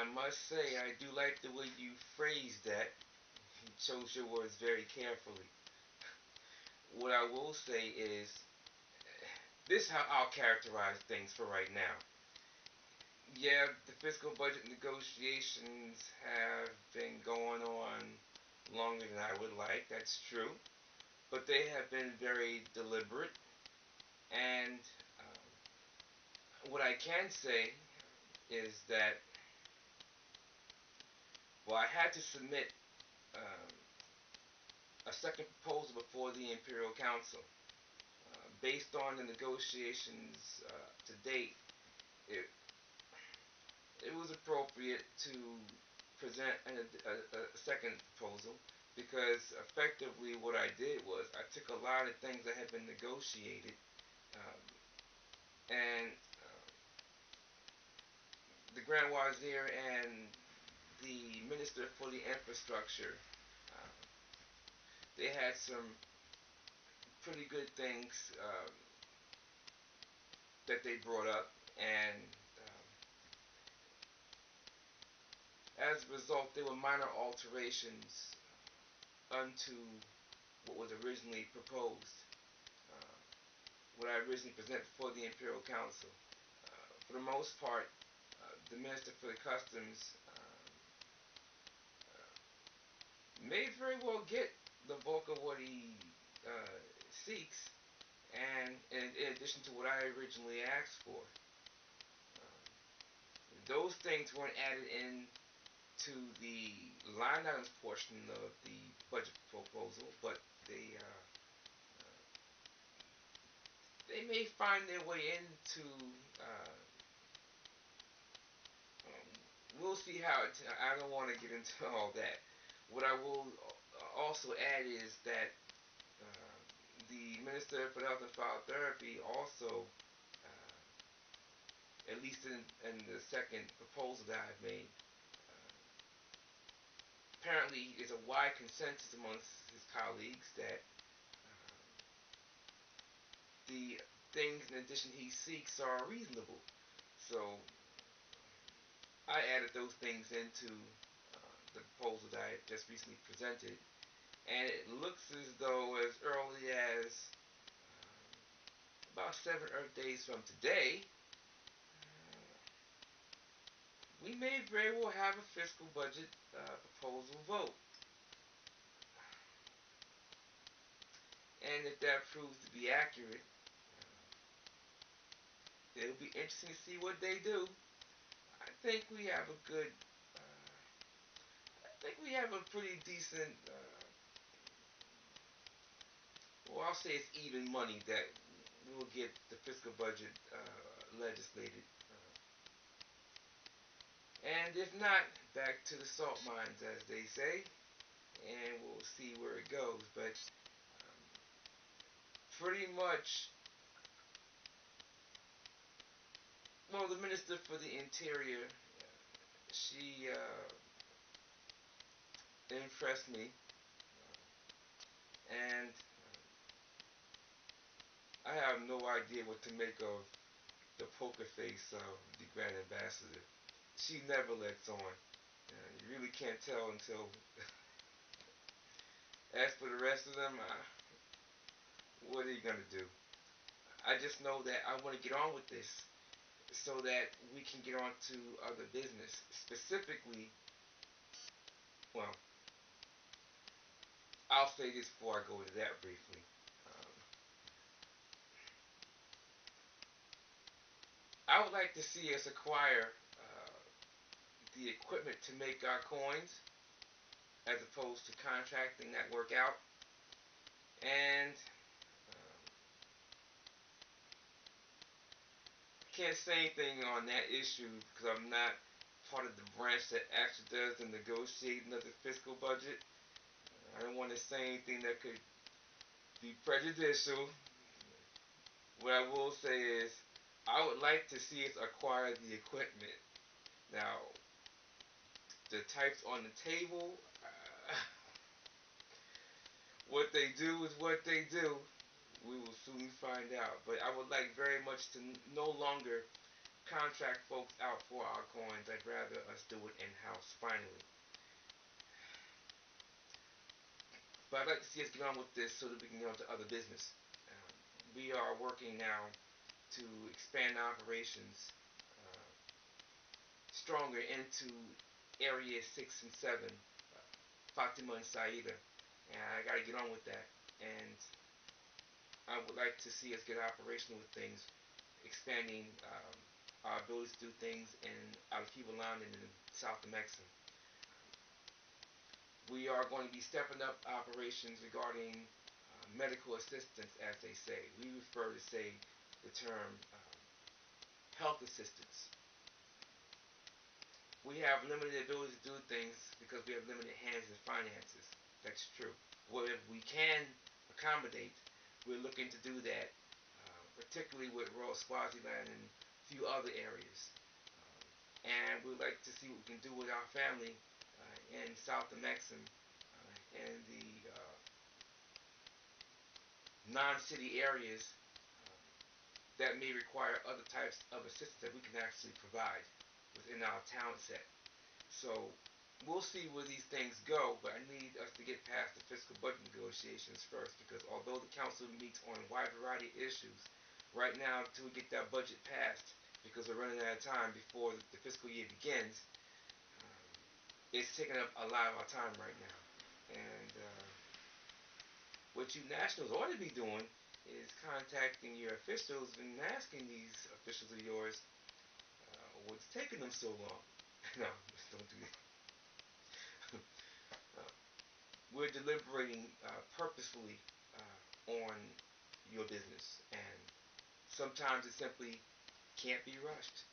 I must say, I do like the way you phrased that. You chose your words very carefully. What I will say is, this is how I'll characterize things for right now. Yeah, the fiscal budget negotiations have been going on longer than I would like. That's true. But they have been very deliberate. And what I can say is that, well, I had to submit a second proposal before the Imperial Council. Based on the negotiations to date, it, it was appropriate to present a second proposal because effectively what I did was I took a lot of things that had been negotiated um, and the Grand Wazir and the Minister for the Infrastructure, uh, they had some pretty good things that they brought up, and as a result, there were minor alterations unto what was originally proposed, uh, what I originally presented before the Imperial Council. For the most part, the Minister for the Customs may very well get the bulk of what he seeks, and in addition to what I originally asked for. Those things weren't added in to the line items portion of the budget proposal, but they may find their way into. We'll see how. I don't want to get into all that. What I will also add is that the Minister for Health and Physical Therapy also, at least in the second proposal that I've made, apparently is a wide consensus amongst his colleagues that the things in addition he seeks are reasonable. So I added those things into the proposal that I just recently presented, and it looks as though as early as about 7 Earth days from today, we may very well have a fiscal budget proposal vote. And if that proves to be accurate, it'll be interesting to see what they do. I think we have a good, I think we have a pretty decent, well, I'll say it's even money that we'll get the fiscal budget legislated. And if not, back to the salt mines, as they say, and we'll see where it goes. But pretty much, well, the Minister for the Interior, she impressed me, and I have no idea what to make of the poker face of the Grand Ambassador. She never lets on. You really can't tell until. As for the rest of them, what are you gonna do? I just know that I want to get on with this so that we can get on to other business. Specifically, well, I'll say this before I go into that briefly. Um, I would like to see us acquire the equipment to make our coins as opposed to contracting that work out. And can't say anything on that issue because I'm not part of the branch that actually does the negotiating of the fiscal budget. I don't want to say anything that could be prejudicial. What I will say is, I would like to see us acquire the equipment. Now, the types on the table, what they do is what they do. We will soon find out. But I would like very much to no longer contract folks out for our coins. I'd rather us do it in-house finally. But I'd like to see us get on with this so that we can get on to other business. We are working now to expand operations stronger into Area 6 and 7, Fatima and Saida. And I got to get on with that. And I would like to see us get operational with things, expanding our ability to do things in Al-Kibalan and in South Amexem. We are going to be stepping up operations regarding medical assistance, as they say. We refer to say the term health assistance. We have limited ability to do things because we have limited hands and finances. That's true. Where we can accommodate, we're looking to do that, particularly with rural Swaziland and a few other areas. And we'd like to see what we can do with our family in South Amexem and the non-city areas that may require other types of assistance that we can actually provide within our talent set. So we'll see where these things go, but I need us to get past the fiscal budget negotiations first, because although the council meets on a wide variety of issues, right now until we get that budget passed, because we're running out of time before the fiscal year begins, it's taking up a lot of our time right now. And what you nationals ought to be doing is contacting your officials and asking these officials of yours what's taking them so long. No, don't do that. We're deliberating purposefully on your business, and sometimes it simply can't be rushed.